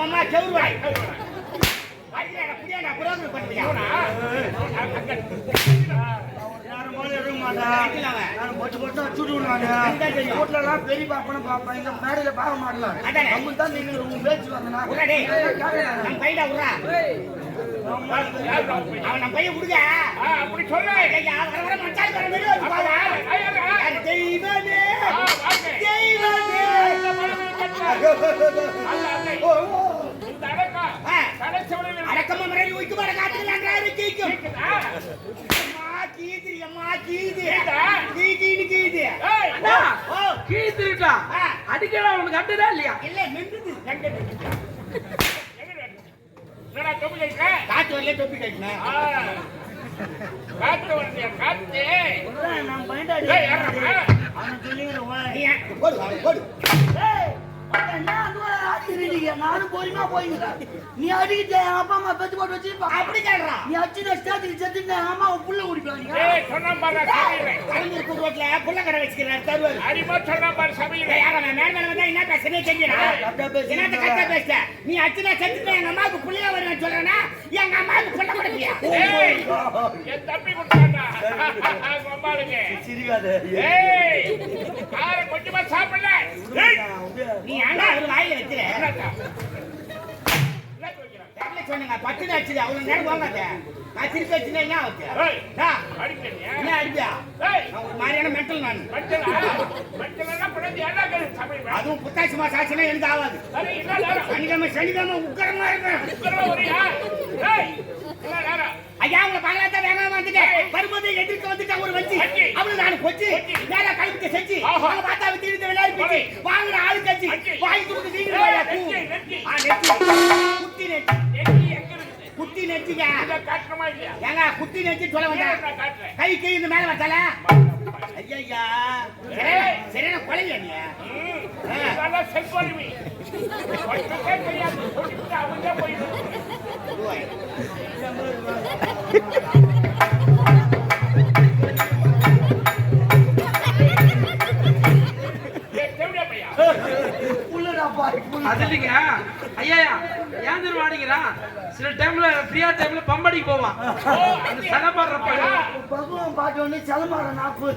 உமா செவுருவாய் ஐயா புடியாடா புரோகிராம் பண்ணியா யாரும் போல எடுக்க மாட்டாங்க நான் போட்டு போட்டு சுட்டு விடுவாங்க ரோட்லலாம் பெரிய பாப்பனும் பாப்பேன் இந்த மேடையில பார்க்க மாட்டலாம் நம்ம தான் நீங்க உங்க பேச்சு வந்தனா நம்ம கையில விடுறா அவன் நம்ம பையன் கொடுங்க அப்படி சொல்ல வர மச்சான் வர வெளிய வந்து பாடா தெய்வமே தெய்வமே இந்த அடக்கமா மறைவி உயிக்கு வர காத்துக்கலான்றாரு கேக்கும் அடிக்கலாம் உனக்கு கட்டுதா இல்லையா? இல்ல மென்றுது காத்து வரல தொப்பி கட்டினேன் காத்து வரலையா காத்து நான் பயந்தாடி அவன் சொல்லிடுறேன் நானும் போறீமா போயிங்க நீ அடிக்கிட்ட அப்பா அம்மா பெத்து போட்டு வச்சிருப்பா அப்படி கேடுறா நீ அடிச்சு ஸ்டார்டிங் செத்து அம்மா புள்ள குடிப்பாங்க ரோட்ல புள்ள கடை வச்சுக்கிறேன் தருவாரு அடிமா சொன்னா பாரு சபையில யாரா மேல மேல வந்தா என்ன பேசுறே தெரியுமா என்னத்த கட்ட பேச நீ அடிச்சு செத்து எங்க அம்மாவுக்கு புள்ளையா வருவேன்னு சொல்றேன்னா எங்க அம்மாவுக்கு புள்ள கொடுப்பியா என் தம்பி கொடுத்தாடா அம்மாளுக்கு சிரிக்காத கார கொஞ்சமா சாப்பிடல நீ ஆனா ஒரு வாயில வைக்கிற சொன்னீங்க பட்டு அடிச்சது அவ்வளவு நேரம் போகாத நான் திருப்பி வச்சுனா என்ன ஆச்சு என்ன அடிப்பியா மாதிரியான மென்டல் நான் அதுவும் புத்தாசி மாசம் ஆச்சுன்னா எனக்கு ஆகாது சனிக்கிழமை உக்கரமா இருக்கேன் ஐயா உங்களை பார்க்கலாத்தான் வேணாம் வந்துட்டேன் வரும்போது எதிர்க்க வந்துட்டேன் ஒரு வச்சு அவளு நான் கொச்சு நேரா கழுவிக்க செஞ்சு அவங்க பார்த்தா தீர்த்து விளையாடி போச்சு வாங்கின ஆளு கட்சி வாங்கி கொடுத்து குத்தி நெட்டி குத்தி நெட்டிங்க ஏங்க குத்தி நெட்டி சொல்ல வந்தேன் கை கை இந்த மேல வச்சால ஐயா சரியான கொலையா நீ அவங்க போயிடும் அதுலீங்க ஐயா ஏன் தெரியுமா அடிக்கிறா சில டைம்ல ஃப்ரீயா டைம்ல பம்படிக்கு போவான் அந்த சலபாடுறப்ப பகவான் பாட்டு ஒண்ணு சலமாற நாப்பு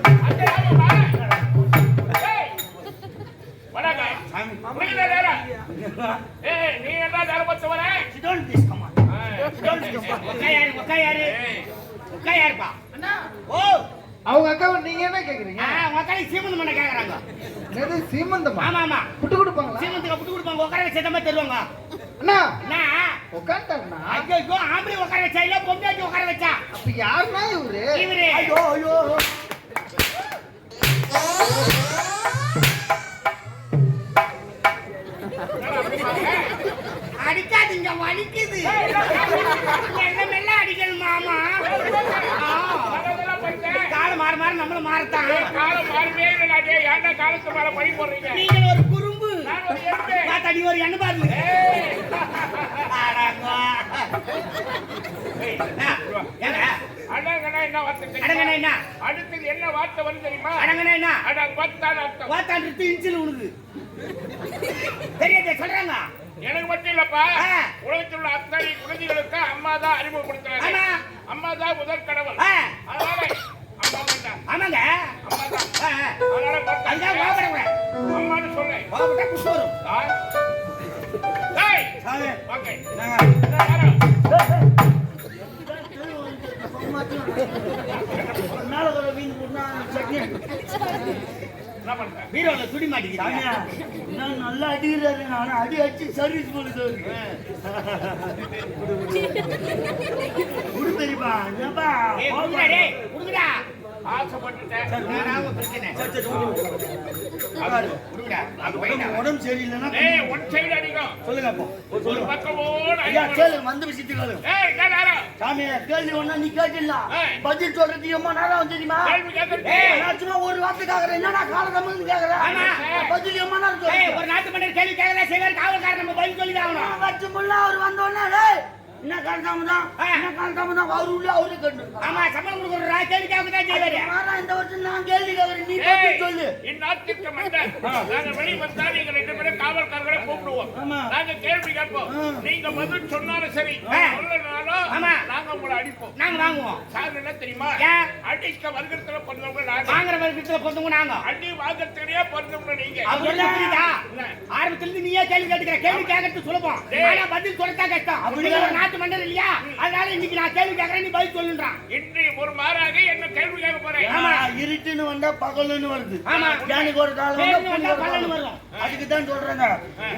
நீ என்ன தரப்பட்டு வர அவங்க அக்காவை நீங்க என்ன கேக்குறீங்க? அவங்க அக்கா சீமந்தம் பண்ண கேக்குறாங்க. எது சீமந்தமா? ஆமா ஆமா. புட்டு கொடுப்பாங்களா? சீமந்தத்துக்கு புட்டு கொடுப்பாங்க. உட்கார வச்சு தம்ப தருவாங்க. அண்ணா அண்ணா உட்கார்ந்தாருண்ணா. ஐயோ ஆம்பளை உட்கார வச்சா இல்ல பொம்மையாட்டி உட்கார வச்சா? அப்ப யாருண்ணா இவரு? ஐயோ ஐயோ அடிக்காதீங்க வலிக்குது. மெல்ல மெல்ல அடிக்கணும் மாமா. காலம் மாற மாற நம்மள மாறத்தான். காலம் மாறவே இல்லடே. ஏன்டா காலத்து மேல பழி போடுறீங்க? நீங்க ஒரு குறும்பு. நான் ஒரு எருமை. பாத்தடி ஒரு எண்ணு பாருங்க. அடங்கா. ஏங்க அடங்கனா என்ன வார்த்தை? அடங்கனா என்ன? அடுத்து என்ன வார்த்தை வருது தெரியுமா? அடங்கனா என்ன? அடங்க வார்த்தை அர்த்தம். வார்த்தை இன்சில் உனக்கு. தெரியாதே சொல்றாங்க. எனக்கு மட்டும் இல்லப்பா, உலகத்தில் உள்ள அத்தனை குழந்தைகளுக்கு அம்மா தான் அறிமுகப்படுத்துறாங்க. அம்மா தான் முதல் கடவுள். அதனால அம்மா தான். ஆமாங்க அம்மா தான். அதனால அம்மான்னு சொல்ல பாபுட்ட குசோரும். டேய் சாவே ஓகே. நாளை வர வீண் போனா சட்னி வீரோல துடி மாட்டிக்கிட்டாங்க. நான் நல்லா அடிக்கிறாரு. நான் அடி அடிச்சு சர்வீஸ் பண்ணுது. குடு பெரியப்பா என்னப்பா குடுங்கடா. உடம்பு சரியில்லைன்னா சொல்லுங்க. வந்த விஷயத்துக்கு சாமியா கேள்வி ஒண்ணா நீ கேட்டுலாம் பதில் சொல்றது எம்மா நேரம் தெரியுமா? சும்மா ஒரு வார்த்தைக்காக என்னன்னா காலதம் கேக்குறேன். பதில் எம்மா நேரம் ஒரு நாட்டு மன்னர் கேள்வி கேட்கல செய்வார் காவல்காரர் நம்ம பதில் சொல்லி ஆகணும். அவர் வந்தோடனே என்ன காலதாமதம் என்ன காலதாமதம் அவரு உள்ள அவரு கண்டு ஆமா சம்பளம் கொடுக்குறா கேள்வி கேட்க தான் செய்வாரு மாறா இந்த வருஷம் நான் கேள்வி கேட்கறேன் நீ பதில் சொல்லு இந்நாட்டுக்கு மன்னர் நாங்க வெளிய வந்தா நீங்க ரெண்டு பேரும் காவல்காரர்களை கூப்பிடுவோம் நாங்க கேள்வி கேட்போம் நீங்க பதில் சொன்னாலும் சரி சொல்லனாலும் நாங்க உங்களை அடிப்போம் நாங்க வாங்குவோம் சார் என்ன தெரியுமா அடிக்க வர்க்கத்துல பிறந்தவங்க நாங்க வாங்குற வர்க்கத்துல பிறந்தவங்க நாங்க அடி வாங்கத்திலேயே பிறந்தவங்க நீங்க ஆரம்பத்துல இருந்து நீயே கேள்வி கேட்கிற கேள்வி கேட்கறது சுலபம் ஆனா பதில் சொல்லத்தா கஷ்டம் அப்படி ஒரு நாட்டு மன்னர் இல்லையா அதனால இன்னைக்கு நான் கேள்வி கேட்கறேன் நீ பதில் சொல்லுன்றான் இன்று ஒரு மாறாக என்ன கேள்வி கேட்க போறேன் ஆமா இருட்டுன்னு வந்தா பகல்னு வருது ஆமா எனக்கு ஒரு காலம் வந்தா பகல்னு வரும் அதுக்கு தான் சொல்றேங்க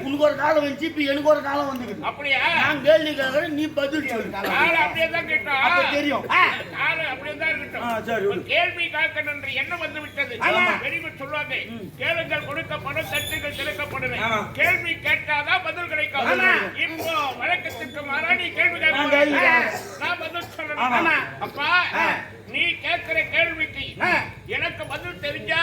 உனக்கு ஒரு காலம் வந்து இப்ப எனக்கு ஒரு காலம் வந்துக்குது அப்படியே நான் கேள்வி கேட்கறேன் நீ பதில் சொல்லு கால அப்படியே தான் கேட்டோம் அப்ப தெரியும் கால அப்படியே தான் இருக்கட்டும் சரி கேள்வி கேட்கணும் என்று எண்ணம் வந்து விட்டது வெளியில் சொல்வாங்க கேளுங்கள் கொடுக்கப்படும் தட்டுகள் திறக்கப்படும் கேள்வி கேட்டாதான் பதில் கிடைக்கும் இப்போ வழக்கத்துக்கு மாறா நீ கேள்வி கேட்க நான் பதில் சொல்லணும் அப்பா நீ கேட்கிற கேள்விக்கு எனக்கு பதில் தெரிஞ்சா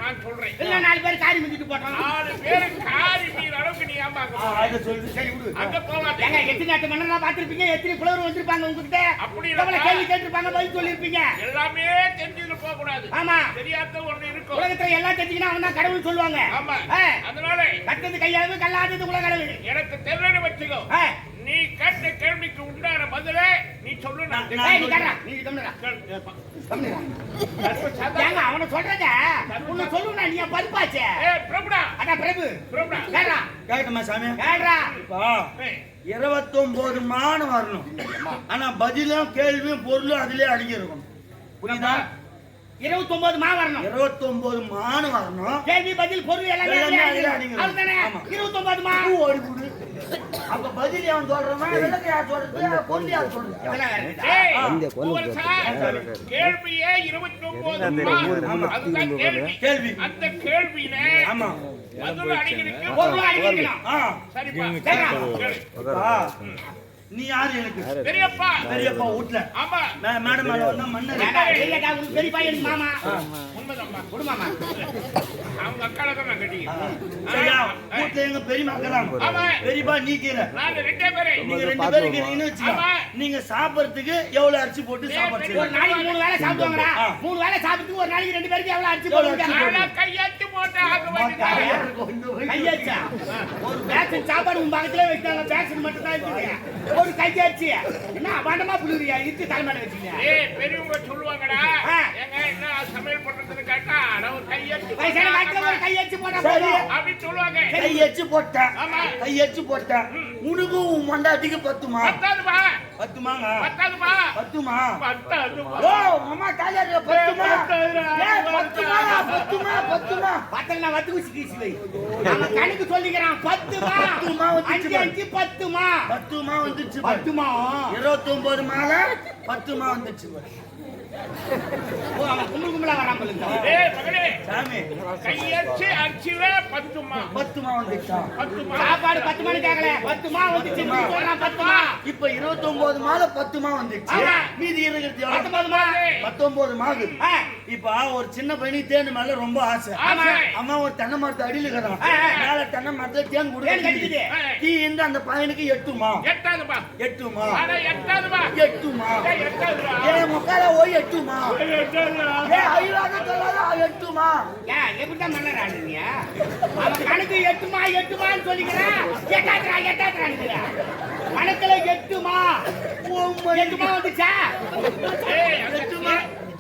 நான் சொல்றேன் இல்ல 4 பேர் காரி மிதிட்டு போட்டோம் 4 பேர் காரி மீற அளவுக்கு நீ ஏமாங்க அத சொல்லு சரி விடு அங்க போவாங்க ஏங்க எத்தனை நாட்டு மன்னனா பாத்திருப்பீங்க எத்தனை புலவர் வந்திருப்பாங்க உங்ககிட்ட அப்படி இல்ல கேள்வி கேட்டிருப்பாங்க பதில் சொல்லிருப்பீங்க எல்லாமே தெரிஞ்சிட்டு போக கூடாது ஆமா தெரியாத ஒண்ணு இருக்கும் உலகத்துல எல்லாம் தெரிஞ்சினா அவன் தான் கடவுள் சொல்லுவாங்க ஆமா அதனால கட்டது கையாளவு கல்லாதது உலக கடவுள் எனக்கு தெரியல வச்சுக்கோ நீ கேட்ட கேள்விக்கு உண்டான பதிலே நீ சொல்லு நான் நீ கேட்றா நீ கம்முடா ஏங்க அவன சொல்றங்க உன்ன சொல்லுடா நீ பல்பாச்சே பிரபுடா அட பிரபுடா கேட்றா கேட்டமா சாமி கேட்றா பா 29 மானம் வரணும் ஆனா பதிலும் கேள்வியும் பொருளும் அதிலே அடங்கி இருக்கும் புரியுதா 29 மா வரணும் 29 மானம் வரணும் கேள்வி பதில் பொருள் எல்லாமே அதிலே அடங்கி இருக்கும் 29 மா ஓடி போடு அப்ப பதில் அவன் சொல்றானா விளக்க யார் சொல்றது பொருள் யார் சொல்றது கேள்வியே 29 அதுதான் கேள்வி அந்த கேள்வியில ஆமா பதில் அடங்கி இருக்கு பொருள் அடங்கி இருக்கலாம் சரிப்பா நீ யாரு எனக்கு பெரியப்பா வீட்ல ஆமா மேடம் மேல வந்தா மன்னர் இல்லடா உனக்கு பெரியப்பா எனக்கு மாமா உண்மைதான்ப்பா குடு மாமா அவங்க அக்கால தான் நான் கட்டிக்கிறேன் சரியா வீட்ல எங்க பெரியம்மா அக்கறாங்க ஆமா பெரியப்பா நீ கீழ நாங்க ரெண்டே பேரே நீங்க 2 பேர் இருக்கீங்கன்னு வெச்சுக்க நீங்க சாப்பிறதுக்கு எவ்வளவு அரிசி போட்டு சாப்பிடுறீங்க ஒரு நாளைக்கு 3 வேளை சாப்பிடுவாங்கடா 3 வேளை சாப்பிட்டு ஒரு நாளைக்கு 2 பேருக்கு எவ்வளவு அரிசி போடுவீங்க நான் கையாட்டி போட்டு ஆக வேண்டியது கையாச்சா ஒரு பேக்கெட் சாப்பாடு உங்க பக்கத்துல வைக்காங்க பேக்கெட் மட்டும் தான் இருக்குது ஒரு கையாச்சி என்ன அபாண்டமா புளிரியா இருக்கு தலைமையில வச்சீங்க ஏய் பெரியவங்க சொல்லுவாங்கடா ஏங்க என்ன சமையல் பண்றதுன்னு கேட்டா நான் ஒரு கையாச்சி வயசான காலத்துல ஒரு கையாச்சி போட்டா போதும் அப்படி சொல்லுவாங்க கையாச்சி போட்டா கையாச்சி போட்டா உனக்கு உன் மண்டாட்டிக்கு பத்துமா பத்துமாங்க பத்துமா ஓ அம்மா காலையில பத்துமா ஏய் பத்துமா பத்தல வத்து குச்சி கீசி வை நம்ம கணக்கு சொல்லிக்கறான் 10மா 5 10மா வந்துச்சு 10மா 29 மாலை 10மா வந்துச்சு ஓ அவன் கும்பல வராம இல்ல ஏய் மகனே சாமி கையச்சு அர்ச்சிவே 10மா வந்துச்சா 10மா சாப்பாடு 10 மணி கேக்கல 10மா வந்துச்சு நீ சொல்றான் 10மா இப்போ 29 மாலை 10மா வந்துச்சு மீதி இருக்குது எவ்வளவு 19 மாகுது இப்போ ஒரு சின்ன பையனி தேன் மேல ரொம்ப ஆசை அம்மா ஒரு தென்னை மரத்தை அடியில கறான் மேல தென்னை மரத்துல தேன் குடுக்குது டீ இந்த அந்த பையனுக்கு எட்டுமா அட எட்டுமா ஏய் முக்கால ஓய் எட்டுமா ஏய் ஐயாத சொல்லல எட்டுமா ஏய் எப்படிடா மன்னரா நீங்க அவன் கணக்கு எட்டுமான்னு சொல்லிக்கறேன் எட்டாதறாங்கற கணக்குல எட்டுமா வந்துச்சா ஏய் எட்டுமா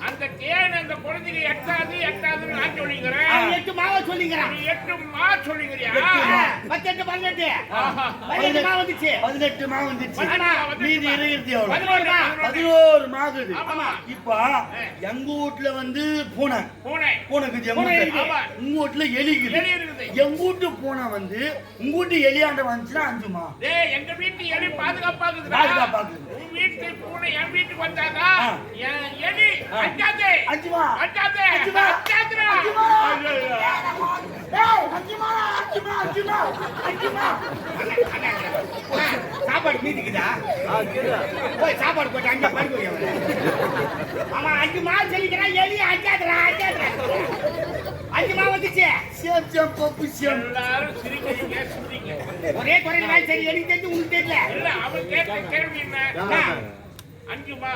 அந்த தேன் அந்த குழந்தைக்கு எட்டாதுன்னு நான் சொல்லிக்கிறேன் 8 மாவ சொல்லிக்கிறேன் நீ 8 மா சொல்லிக்கிறியா 18 மா வந்துச்சு மீதி இருக்குது எவ்வளவு 11 மாகுது இப்போ எங்க வீட்ல வந்து பூனைக்குது எங்க வீட்ல எலிக்குது எங்க வீட்டு பூனை வந்து உங்க வீட்டு எலியாண்ட வந்துச்சுன்னா 5 மா டேய் எங்க வீட்டு எலி பாதுகாப்பாக்குது உன் வீட்டு பூனை என் வீட்டுக்கு வந்தாதா எலி அஞ்சாதே சாப்பாடு மீதிக்குதா போய் சாப்பாடு போட்டு அங்க படுக்க ஆமா 5 மா சொல்லிக்கிறேன் எலி அஞ்சாதரா 5 மா வந்துச்சு சேம் பப்பு சேம். எல்லாரும் சிரிக்கிறீங்க சிரிங்க. ஒரே குறையில வேலை சரி எனக்கு தெரிஞ்சு உங்களுக்கு தெரியல. இல்ல அவன் கேட்ட கேள்வி என்ன? 5மா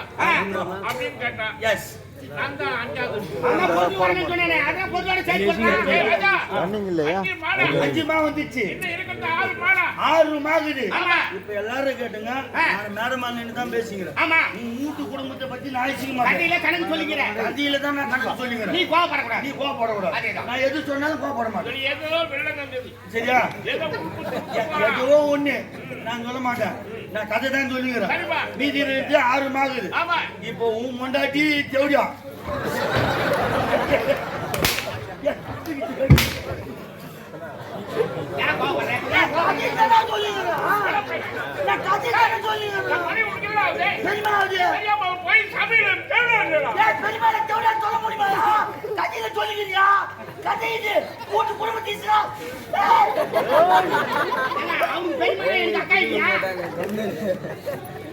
அப்படின்னு கேட்டா. எஸ். நான் தான் 5வது. ஆமா பொது வரணும் சொன்னேனே. அதான் பொதுவோட சைட் பண்ணலாம். ஏய் ராஜா. ரன்னிங் இல்லையா? 5 மாடா. 5 மா வந்துச்சு. இன்னும் இருக்கிறது 6 மாடா. 6 மாகுது. ஆமா. இப்ப எல்லாரும் கேட்டுங்க. நான் மேடமா நின்னு தான் பேசிக்கிறேன். ஆமா. நீ மூட்டு குடும்பத்தை பத்தி நான் யோசிக்க மாட்டேன். கதையில கணக்கு சொல்லிக்கிறேன். கதையில தான் நான் கணக்கு சொல்லிக்கிறேன். நீ கோவப்படக்கூடாது. நீ கோவப்படக்கூடாது. அதேதான். நான் எது சொன்னாலும் கோவப்பட மாட்டேன். சரி ஏதோ வெள்ளம் வந்தது. சரியா? ஏதோ எதுவோ ஒண்ணு நான் சொல்ல மாட்டேன். நான் கதை தான் சொல்லுகிறேன். சரிப்பா. மீதி இருக்கு 6 மாகுது. ஆமா. இப்போ உன் மொண்டாட்டி தேவடியா ஏன் கோவப்படுற? மணி உனக்குடா அது. பெரியமா தெரியாம போய் சபையில தேடுறா. அவங்க பெரியமா எனக்கு அக்கா இல்லையா?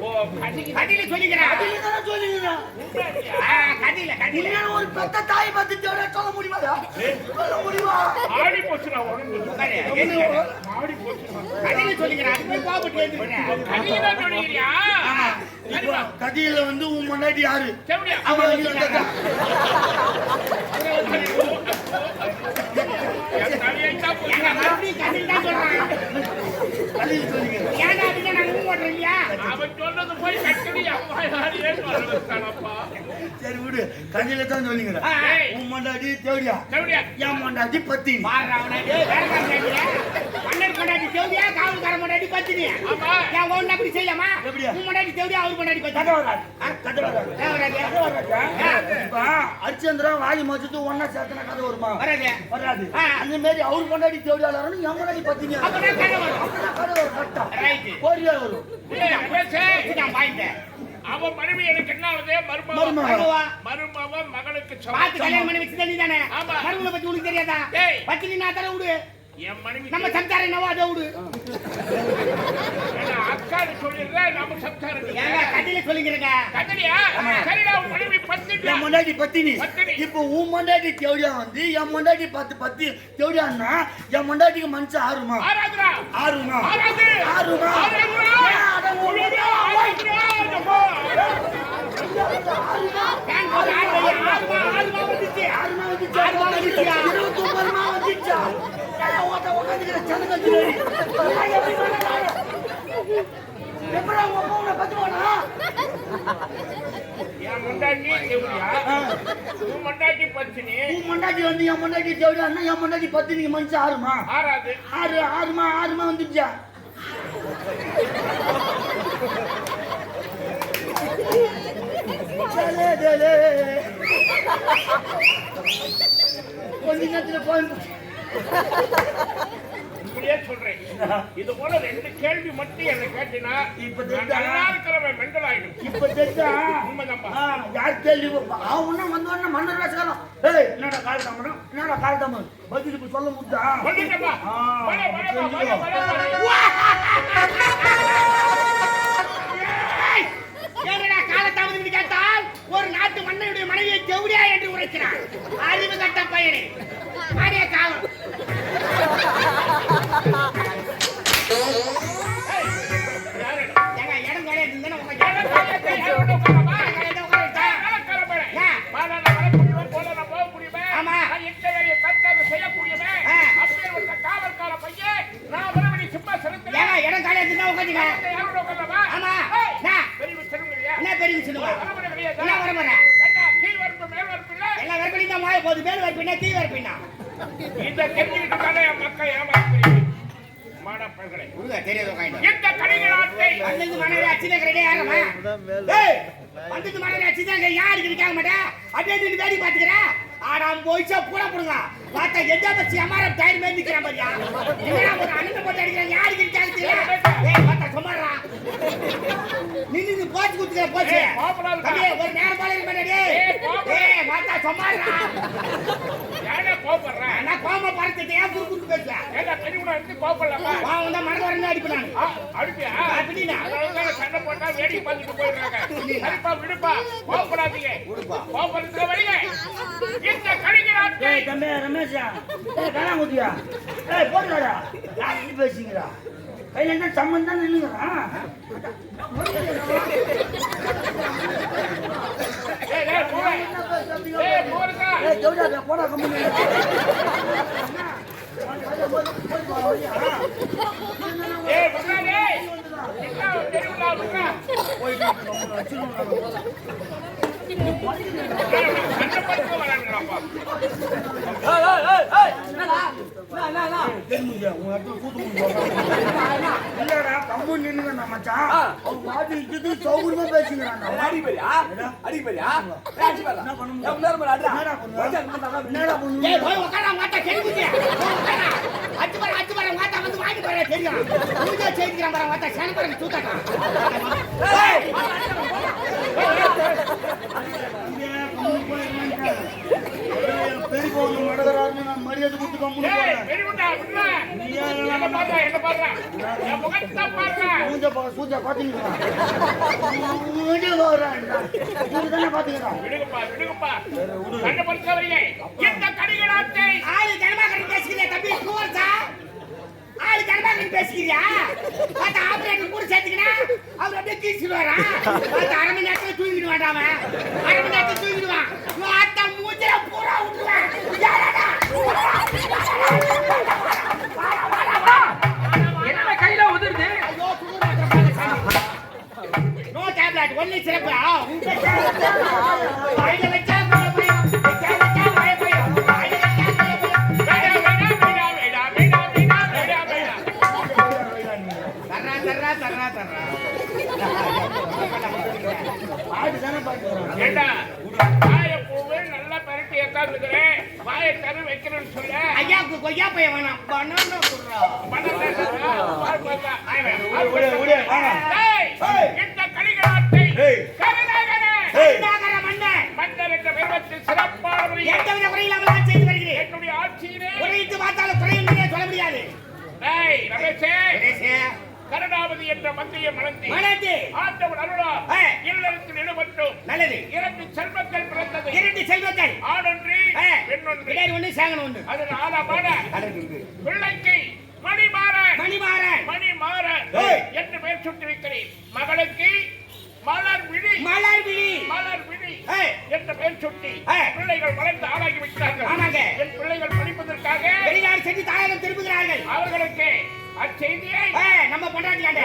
ஓ கடிக்கு கதையில சொல்லிக்கிறேன். கதையில ஒரு பெத்த தாய் பத்தி சொல்ல முடியுமா? சொல்ல முடியுமா? ஆடி போச்சுடா உடம்பு. ஆடி போச்சுடா. கதையில சொல்லிக்கிறேன். அது போய் கோவப்பட்டு எழுந்துக்கிறேன். கடியில சொல்லிக்கிறியா? இப்போ கதையில வந்து உன் முன்னாடி யாரு? செவடியா. அவன் வந்து வந்தாக்கா. என் தலையைத்தா போச்சு. ஏங்க மறுபடியும் கதையில தான் சொல்றேன். கதையில சொல்லிக்கிறேன். ஏன்டா அப்படின்னா நான் ஊ ஓட்டுறேன் இல்லையா? அவன் சொன்னது போய் கட்டடி அம்மா யாரையே சொல்ல வச்சானப்பா. சரி விடு, கதையில தான் சொல்லிக்கிறேன். ஏய், உன் முன்னாடி தேவடியா, செவடியா. என் முன்னாடி பத்தினி. பாருடா அவனை. டேய், வேலைக்காரன் கேட்டியா? மன்னர் கொண்டாடி தேவடியா, காவல்காரன் கொண்டாடி பத்தினி. ஆமா. ஏன் ஒண்ணு அப்படி செய்யலாமா? எப்படியா? உன் முன்னாடி தேவடியா, அவர் கொண்டாடி கதை பத்தினி. வராது. கதை வராது. ஏன் வராது? இப்ப ஹரிச்சந்திரா வாயு மொத்தத்து ஒன்னா சேர்த்தன கதை வருமா? வராது. வராது. ஆ. அந்த மாதிரி அவரு கொண்டாடி தேவடியாளரும் என் முன்னாடி பத்தினி. அப்பதான் கதை வரும். அப்பதான் கதை வரும். கரெக்டா? ரைட்டு. கோரியா வரும். ஏய், பேசு. இதுதான் பாயிண்ட். அவன் மனைவி எனக்கு என்ன ஆகுது? மருமவ. மருமவா? மருமவ மகளுக்கு பார்த்து கல்யாணம் பண்ணி வச்சுதான் நீதானே? ஆமா. மருமகளை பத்தி உனக்கு தெரியாதா? ஏய். பத்தினி நான் தர விடு. என் மனைவி நம்ம சம்சாரம் என்னவோ அதை விடு. அக்கான்னு சொல்லிடுறேன். நம்ம சம்சாரம் ஏங்க கதையில சொல்லிக்கிறேங்க. கதறியா? சரிடா, உன் மனைவி பத்திட்டா. என் முன்னாடி பத்தினி. பத்தினி. இப்போ உன் முன்னாடி தேவடியா வந்து என் முன்னாடி பத்தி தேவடியான்னா என் முன்னாடிக்கு மனுஷன் ஆறுமா? ஆராதுடா. ஆறுமா? ஆராது. ஆறுமா? ஆராதுடா. ஆறுமா? ஆராதுடா. ஜப்பா. ஏன் போட்டு ஆறுமா வந்துச்சு. ஆறுமா வந்துச்சா? ஆறுமா வந்துச்சுயா? 29 மா வந்துச்சா? ஏன் உட்காந்துக்கிற சனங்கத்தி நடி? எப்படா உங்க அம்மாவை பத்துவானா? என் முண்டாட்டி செவடியா. உன் முண்டாட்டி பத்தினி. உன் முன்னாடி வந்து என் முன்னாடி தேவடியான்னா என் முன்னாடி பத்தினிக்கு மனுஷன் ஆறுமா? ஆராது. ஆறுமா வந்துச்சா? கொஞ்ச நேரத்துல போய் இப்படியே சொல்றேன். இது போல 2 கேள்வி மட்டும் என்ன கேட்டினா இப்ப நான் நல்லா இருக்கிறவன் மெண்டல் ஆயிடும். இப்ப தெரிஞ்சா உண்மைதான்பா. யார் கேள்வி அவன் வந்தோடனே மன்னர் ராசகாலம் என்னடா கால தாமரம் என்னடா கால தாமரம் பதிலுக்கு சொல்ல முடியா? வந்துட்டப்பா. வர வர வர வர வர. ஏங்கடா காலத்தாமதம் கேட்டால் ஒரு நாட்டு மன்னனுடைய மனைவியை தேவடியா என்று உரைக்கிறான். அறிவு கட்ட பையனே. மாறிய காலம். யாருடா? ஏங்க இடம் கிடையாது இருந்தானே உங்க யாரும் கையை யாரும் உட்காரமா? இடம் உட்கார்ந்தா. கலக்கறவன். ஏன்? வாடா நான் வர முடியும் போல நான் போக முடியுமே. ஆமா. நான் இத்தகைய கர்த்தவை செய்யக்கூடியவே. ஆ. அப்படியே ஒரு காவல்கார பையன் நான் வரவழி சிம்மாசனத்துல ஏங்க இடம் கிடையாது இருந்தா உட்காந்துங்க. யாரும் உட்காரமா? ஆமா. ஏய், நான் பெரிய சொல்லுங்கய்யா. என்ன பெரிய சொல்லுவா? வரமுறை கிடையாது. என்ன வரமுறை? ஏண்டா, கீழ் வரப்பு மேல் வரப்பு இல்ல? எல்லாம் வரப்படி தான் மாய போகுது. மேல் வரப்பினா தீ வரப்பினா. இந்த தெரிஞ்சுக்கிட்டு என் மக்கள் ஏமாத்துறீங்க. மாடப்பல்களை. உருக தெரியாத உட்காந்து. இந்த கடிக நாட்டை வந்து மனைவி அச்சிதான் கிடையாது யாரமா? ஏய் வந்து மனைவி அச்சிதான் யாருக்கு இருக்காங்க மாட்டா? அப்படியே நீ வேடி பாத்துக்கிறா? ஆடாம் போயிச்சா பூரா போடுங்க. பார்த்தா எந்த பச்சி அமாரம் டயர் மேல நிக்கிற மாதிரியா? என்னடா ஒரு அண்ணன் போட்டு அடிக்கிறான் யாருக்கு இருக்காங்க தெரியல. ஏய் பார்த்தா சும்மாடா. நீ போச்சு குத்துற போச்சு. அப்படியே ஒரு நேரம் பாலரி பண்ணடி. ஏய் பார்த்தா சும்மாடா. யாரே கோபப்படுற? நான் கோம பறந்துட்டே ஏன் குறுக்குறு பேசுற? ஏண்டா தெரியுமா இருந்து கோபப்படலாமா? வா வந்தா மறந்து வரணும் அடிப்பு நான். அடிப்பியா? அப்படினா அதனால சண்டை போட்டா வேடிக்கை பார்த்துட்டு போயிடுறாங்க. சரிப்பா விடுப்பா. கோபப்படாதீங்க. கோபப்படுறதுக்கு வழிங்க. இந்த கடிக நாட்டை ஏய் தம்பி ரமேஷா ஏய் காணாங்குட்டியா ஏய் போடுடா யாரு பேசிங்கடா கையில என்ன சம்மந்தம் நின்னுங்கறான் ஏய் ஜவுடா போடா கம்பெனி ஏய் பக்கலே என்ன தெருவுல இருக்கா போய் கண்ண படுக்க வராங்களாப்பா இல்லடா கம்பு நின்னுங்க மச்சான் அவன் பாட்டு இது சௌகரியமா பேசிக்கிறான்டா என்ன பண்ணுங்க ஏய் போய் உட்கார மாட்டா கெடுக்குறியா அச்சு பாரு மாட்டா வந்து வாங்கி போறே தெரியும் பூஜை செய்திரான் பாரு மாட்டா சனபரங்க தூத்தாடா ஏய் பெரிய போன மடகரான்னு நான் மரியாதை கொடுத்து கம்பு ஏய் பெரியடா விடுடா என்ன பாறா என் முகத்தை பாறா சூஜா பாத்தீங்களா இதுதானே பாத்தீங்களா விடுங்கப்பா கண்ண படுக்க வரீங்க இந்த கடிகளாத்தை ஆளு ஜனமாக பேசிக்கிறியா தம்பி கூர்சா ஆளு ஜனமாக பேசிக்கிறியா பாத்தா ஆபரேட்டர் கூட சேர்த்துக்கினா அவர் அப்படியே கீச்சிடுவாரா பாத்தா அரை மணி நேரத்துல தூங்கிட்டு வேண்டாம அரை மணி நேரத்துல தூங்கிடுவான் ஆத்தா மூஞ்சில பூரா விட்டுருவேன் என்ன கையில உதிருது ஐயோ நோ டேப்லெட் ஒன்லி சிறப்பு வாயில வச்சா பயம் வச்சா வாய பயம் வாயில வச்சா தர்றா பாட்டு தானே பாட்டு ஏண்டா வாயை பூவே நல்லா பரட்டி ஏத்தாந்துக்கிறேன் வாயை தரு வைக்கிறேன்னு சொல்ல ஐயாவுக்கு கொய்யா பையன் வேணாம் பனானா குடுறா இந்த கடிகளாத்தை கருணாகர மன்னன் மன்னர் என்ற பெருமத்தில் சிறப்பானவரை எந்தவித குறையில்லாமல் ஆட்சி செய்து வருகிறேன் என்னுடைய ஆட்சியிலே குறைத்து பார்த்தாலும் குறையும் சொல்ல முடியாது ரமேஷே கருணாவதி என்ற மந்தியை மணந்து ஆண்டவன் அருளா இல்லறத்தில் ஈடுபட்டோம் நல்லது இரண்டு செல்வங்கள் பிறந்தது இரண்டு செல்வங்கள் ஆணொன்று பெண்ணொன்று கிடையாது ஒண்ணு சேகன் ஒண்ணு அது ஆலமான பிள்ளைக்கு மணிமாறன் என்று பெயர் சுட்டி வைக்கிறேன் மகளுக்கு மலர்விழி என்ற பெயர் சுட்டி பிள்ளைகள் வளர்ந்து ஆளாகி விட்டார்கள் ஆமாங்க என் பிள்ளைகள் படிப்பதற்காக வெளிநாடு சென்று தாயகம் திரும்புகிறார்கள் அவர்களுக்கு அச்செய்தியை நம்ம பொண்டாட்டியாண்ட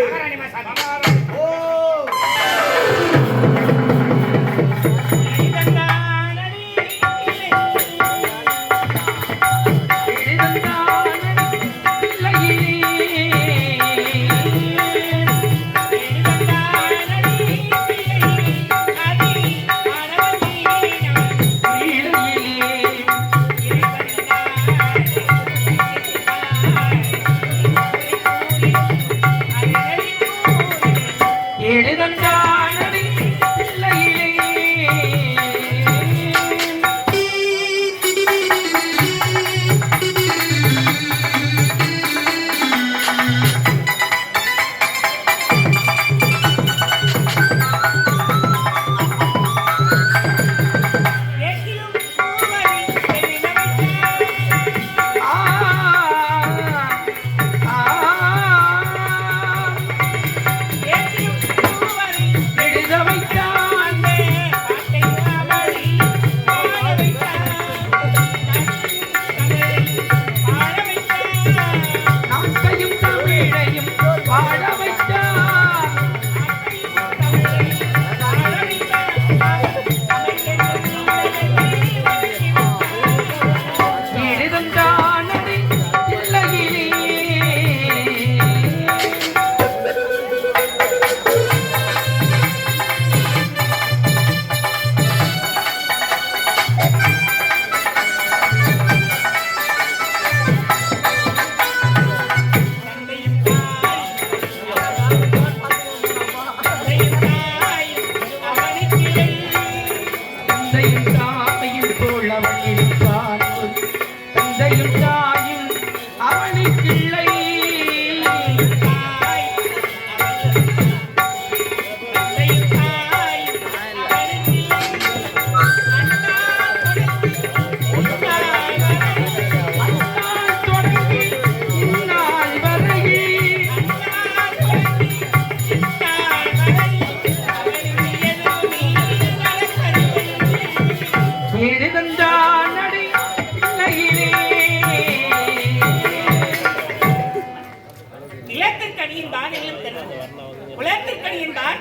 மகாராணி மாசாமி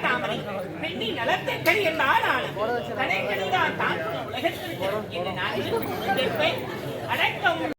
தாமரை பெண்ணி நலத்தை கறி என்றால் தடை கெடுந்தான் தான் உலகத்திற்கு என்ன நாளில் அடக்கம்